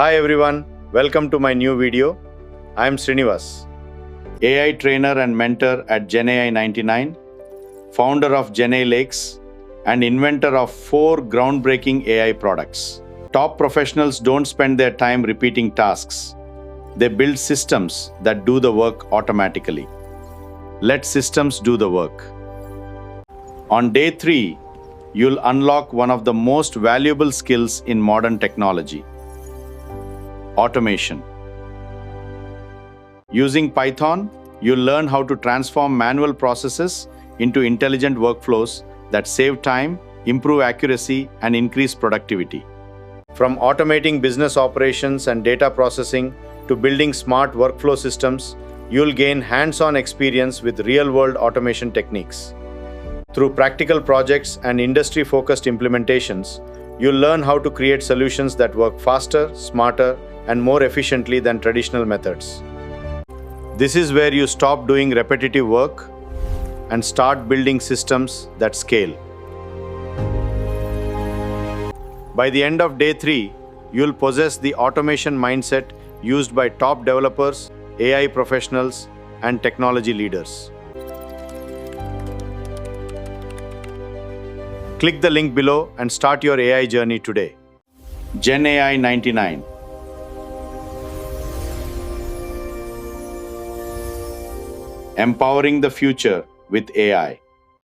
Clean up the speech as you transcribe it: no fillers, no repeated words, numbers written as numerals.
Hi everyone, welcome to my new video. I am Srinivas, AI trainer and mentor at Genai99, founder of Genai Lakes, and inventor of 4 groundbreaking AI products. Top professionals don't spend their time repeating tasks. They build systems that do the work automatically. Let systems do the work. On day 3, you'll unlock one of the most valuable skills in modern technology: automation. Using Python, you'll learn how to transform manual processes into intelligent workflows that save time, improve accuracy, and increase productivity. From automating business operations and data processing to building smart workflow systems, you'll gain hands-on experience with real-world automation techniques. Through practical projects and industry-focused implementations, you'll learn how to create solutions that work faster, smarter, and more efficiently than traditional methods. This is where you stop doing repetitive work and start building systems that scale. By the end of day 3, you'll possess the automation mindset used by top developers, AI professionals, and technology leaders. Click the link below and start your AI journey today. Genai99. Empowering the future with AI.